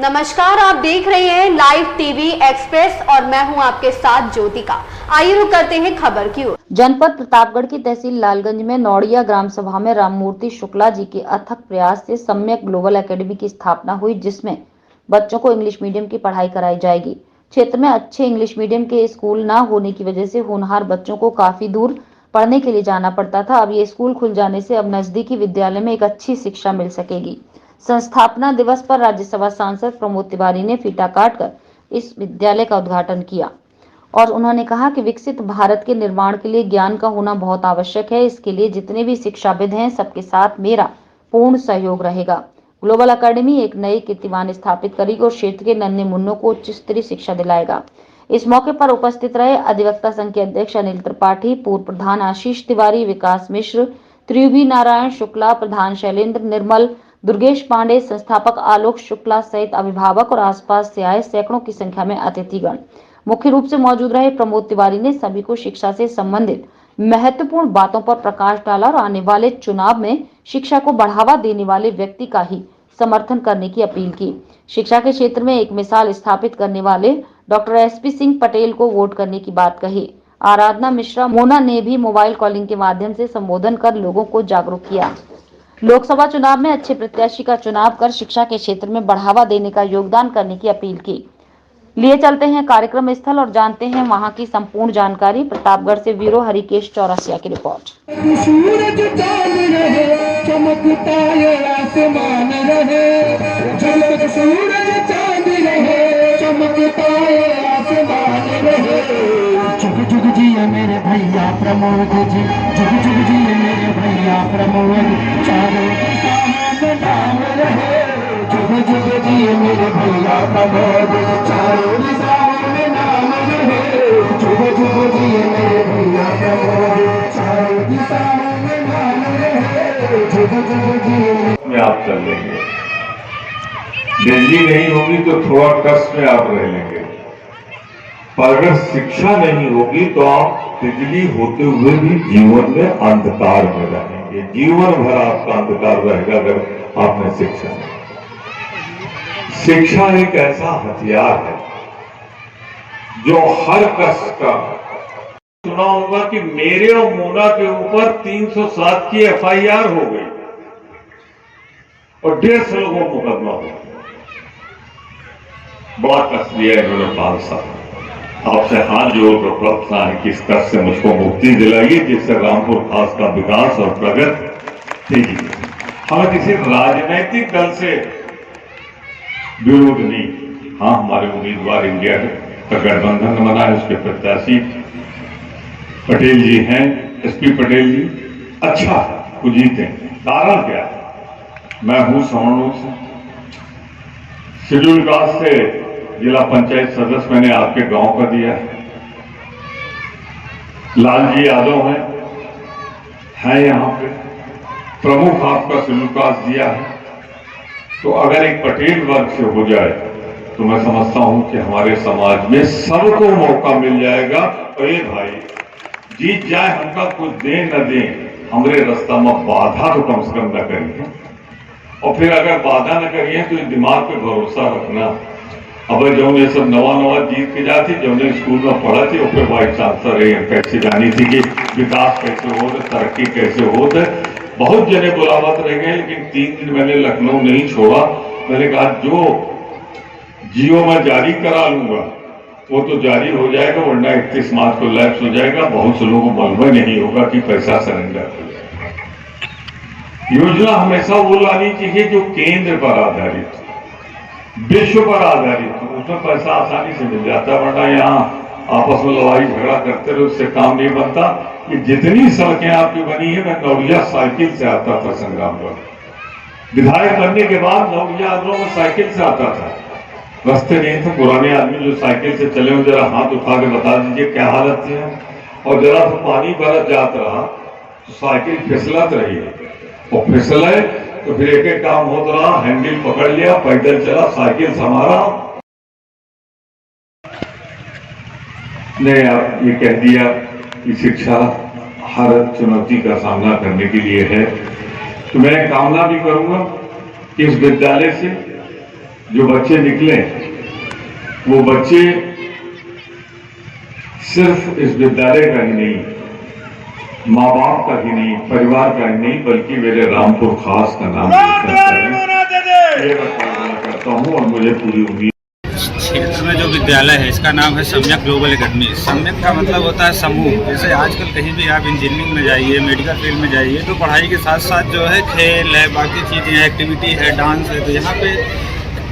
नमस्कार, आप देख रहे हैं लाइव टीवी एक्सप्रेस और मैं हूं आपके साथ ज्योतिका। आइए रुक करते हैं खबर की ओर। जनपद प्रतापगढ़ की तहसील लालगंज में नौड़िया ग्राम सभा में राममूर्ति शुक्ला जी के अथक प्रयास से सम्यक ग्लोबल एकेडमी की स्थापना हुई, जिसमें बच्चों को इंग्लिश मीडियम की पढ़ाई कराई जाएगी। क्षेत्र में अच्छे इंग्लिश मीडियम के स्कूल न होने की वजह से होनहार बच्चों को काफी दूर पढ़ने के लिए जाना पड़ता था। अब ये स्कूल खुल जाने से अब नजदीकी विद्यालय में एक अच्छी शिक्षा मिल सकेगी। संस्थापना दिवस पर राज्यसभा सांसद प्रमोद तिवारी ने फीता काटकर इस विद्यालय का उद्घाटन किया और उन्होंने कहा कि विकसित भारत के निर्माण के लिए ज्ञान का होना बहुत आवश्यक है। इसके लिए जितने भी शिक्षाविद हैं, सबके साथ मेरा पूर्ण सहयोग रहेगा। ग्लोबल एकेडमी एक नई कीर्तिमान स्थापित करेगी और क्षेत्र के नन्हे मुन्नों को उच्च स्तरीय शिक्षा दिलाएगा। इस मौके पर उपस्थित रहे अधिवक्ता संघ के अध्यक्ष अनिल त्रिपाठी, पूर्व प्रधान आशीष तिवारी, विकास मिश्र, त्रियुभी नारायण शुक्ला, प्रधान शैलेंद्र निर्मल, दुर्गेश पांडे, संस्थापक आलोक शुक्ला सहित अभिभावक और आसपास से आए सैकड़ों की संख्या में अतिथिगण मुख्य रूप से मौजूद रहे। प्रमोद तिवारी ने सभी को शिक्षा से संबंधित महत्वपूर्ण बातों पर प्रकाश डाला और आने वाले चुनाव में शिक्षा को बढ़ावा देने वाले व्यक्ति का ही समर्थन करने की अपील की। शिक्षा के क्षेत्र में एक मिसाल स्थापित करने वाले डॉक्टर SP सिंह पटेल को वोट करने की बात कही। आराधना मिश्रा मोना ने भी मोबाइल कॉलिंग के माध्यम से संबोधन कर लोगों को जागरूक किया। लोकसभा चुनाव में अच्छे प्रत्याशी का चुनाव कर शिक्षा के क्षेत्र में बढ़ावा देने का योगदान करने की अपील की। लिए चलते हैं कार्यक्रम स्थल और जानते हैं वहां की संपूर्ण जानकारी। प्रतापगढ़ से ब्यूरो हरिकेश चौरसिया की रिपोर्ट। सूरज चांद रहे, चमकता ये आसमान रहे, झलक सूरज चांद रहे, चमकता ये आसमान रहे। जुग जुग जिए मेरे भैया प्रमोद जी, जुग जुग जिए मेरे भैया प्रमोद, चारों दिशाओं में नाम रहे। जुग जुग जिए मेरे भैया प्रमोद, चारों दिशाओं में नाम रहे। जुग जुग जिए मेरे भैया प्रमोद, चारों दिशाओं में नाम रहे। जुग जुग जिए में आप चल लेंगे। बिजली नहीं होगी तो थोड़ा कष्ट में आप रह लेंगे, पर अगर शिक्षा नहीं होगी तो आप बिजली होते हुए भी जीवन में अंधकार में रहेंगे। जीवन भर आपका अंधकार रहेगा अगर आपने शिक्षा नहीं। शिक्षा एक ऐसा हथियार है जो हर कष्ट का। सुना होगा कि मेरे और मोना के ऊपर 307 की FIR हो गई और 150 लोगों को मुकदमा हो गया। बड़ा कष्ट दिया इन्होंने 5 साल। आपसे हाथ जोड़कर प्रार्थना है कि इस कष्ट से मुझको मुक्ति दिलाइए, जिससे रामपुर खास का विकास और प्रगति तेजी। हमें किसी राजनैतिक दल से विरोध नहीं। हाँ, हमारे उम्मीदवार इंडिया का गठबंधन बना है, उसके प्रत्याशी पटेल जी हैं, SP पटेल जी। अच्छा है, वो जीते। कारण क्या है? मैं हूं सवर्णों से, शेड्यूल कास्ट से जिला पंचायत सदस्य मैंने आपके गांव का दिया है। लालजी यादव हैं यहाँ पे प्रमुख, आपका शेड्यूल कास्ट दिया है। तो अगर एक पटेल वर्ग से हो जाए तो मैं समझता हूं कि हमारे समाज में सबको मौका मिल जाएगा। अरे भाई, जीत जाए हमका कुछ दें न दें, हमारे रास्ता में बाधा तो कम से कम न करिए। और फिर अगर बाधा न करिए तो दिमाग पे भरोसा रखना। अब जो ये सब नवा नवा जीत के जाती, जो स्कूल में पढ़ा थी, और फिर वाइस चांसलर कैसे जानी थी कि विकास कैसे हो, तरक्की कैसे हो। बहुत जने बुलावत रह गए, लेकिन 3 दिन मैंने लखनऊ नहीं छोड़ा। मैंने कहा जो जियो में जारी करा लूंगा वो तो जारी हो जाएगा, वरना 31 मार्च को लैप्स हो जाएगा। बहुत से लोगों को मालूम नहीं होगा कि पैसा सरेंडर हो जाएगा। योजना हमेशा वो लानी चाहिए जो केंद्र पर आधारित, विश्व पर आधारित हो। उसमें पैसा आसानी से मिल जाता, वरना यहाँ आपस में लड़ाई झगड़ा करते रहे, उससे काम नहीं बनता। कि जितनी सड़कें आपकी बनी है, मैं नौड़िया साइकिल से आता था संग्रामपुर। विधायक बनने के बाद नौड़िया में साइकिल से आता था। रास्ते नहीं थे, पुराने आदमी जो साइकिल से चले हो, जरा हाथ उठा के बता दीजिए क्या हालत थी। और जरा तो पानी बरस जात रहा तो साइकिल फिसलत रही, और फिसले तो फिर एक एक काम होता रहा। हैंडल पकड़ लिया, पैदल चला, साइकिल संभाला। ने ये कह दिया कि शिक्षा हर चुनौती का सामना करने के लिए है। तो मैं कामना भी करूंगा कि इस विद्यालय से जो बच्चे निकले वो बच्चे सिर्फ इस विद्यालय का ही नहीं, माँ बाप का ही नहीं, परिवार का ही नहीं, बल्कि मेरे रामपुर खास का नाम ये बताना करता हूँ और मुझे पूरी उम्मीद। क्षेत्र में जो विद्यालय है इसका नाम है सम्यक ग्लोबल एकेडमी। सम्यक का मतलब होता है समूह। जैसे आजकल कहीं भी आप इंजीनियरिंग में जाइए, मेडिकल फील्ड में जाइए, तो पढ़ाई के साथ साथ जो है खेल है, बाकी चीज़ें हैं, एक्टिविटी है, डांस है। तो यहाँ पे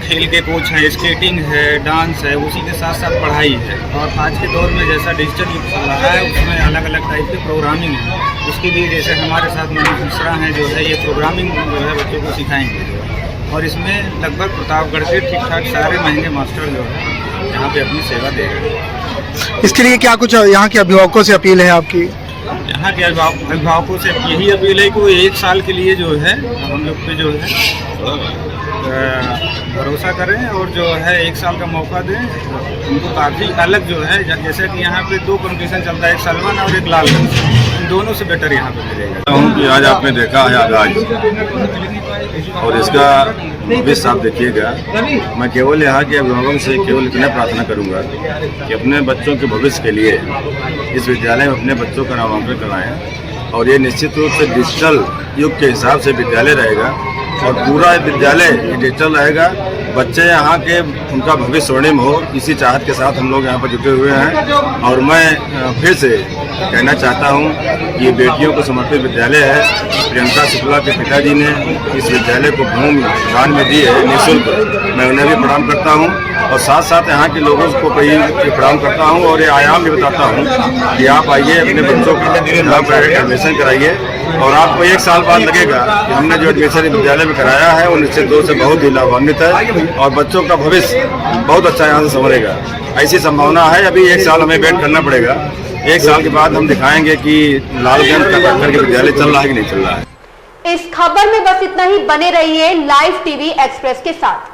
खेल के कोच हैं, स्केटिंग है, डांस है, उसी के साथ साथ पढ़ाई है। और आज के दौर में जैसा डिजिटल युग चल रहा है उसमें अलग अलग टाइप की प्रोग्रामिंग है। उसके लिए जैसे हमारे साथ मनीष मिश्रा हैं जो है ये प्रोग्रामिंग जो है बच्चों को सिखाएंगे। और इसमें लगभग प्रतापगढ़ के ठीक ठाक सारे महंगे मास्टर जो है यहाँ पे अपनी सेवा दे रहे हैं। इसके लिए क्या कुछ यहाँ के अभिभावकों से अपील है आपकी? यहाँ के अभिभावकों से यही अपील है कि वो 1 साल के लिए जो है हम लोग पे जो है भरोसा करें और जो है 1 साल का मौका दें। उनको काफ़ी अलग जो है, जैसे कि यहाँ पे 2 कंपटीशन चलता है, एक सलमान और एक लालगंज, इन दोनों से बेटर यहाँ पे मिलेगा। कि आज आपने देखा है आगाज और इसका भविष्य आप देखिएगा। मैं केवल यहाँ के अभिभावकों से केवल इतना प्रार्थना करूँगा कि अपने बच्चों के भविष्य के लिए इस विद्यालय में अपने बच्चों का नामांकन कराएं। और ये निश्चित रूप से डिजिटल युग के हिसाब से विद्यालय रहेगा और पूरा विद्यालय डिजिटल रहेगा। बच्चे यहाँ के उनका भविष्य स्वर्णिम हो, इसी चाहत के साथ हम लोग यहाँ पर जुटे हुए हैं। और मैं फिर से कहना चाहता हूँ कि ये बेटियों को समर्पित विद्यालय है। प्रियंका शुक्ला के पिताजी ने इस विद्यालय को भूमि दान में दी है निःशुल्क। मैं उन्हें भी प्रणाम करता हूँ और साथ साथ यहाँ के लोगों को भी प्रणाम करता हूँ और ये आयाम भी बताता हूँ कि आप आइए, अपने बच्चों का यहाँ पर एडमिशन कराइए। और आपको 1 साल बाद लगेगा कि हमने जो एडमिशन विद्यालय में कराया है वो निश्चित रूप से बहुत ही लाभान्वित है और बच्चों का भविष्य बहुत अच्छा यहाँ से संवरेगा। ऐसी संभावना है। अभी 1 साल हमें वेट करना पड़ेगा। 1 साल के बाद हम दिखाएंगे कि लालगंज का विद्यालय चल रहा है कि नहीं चल रहा है। इस खबर में बस इतना ही। बने रहिए लाइव टीवी एक्सप्रेस के साथ।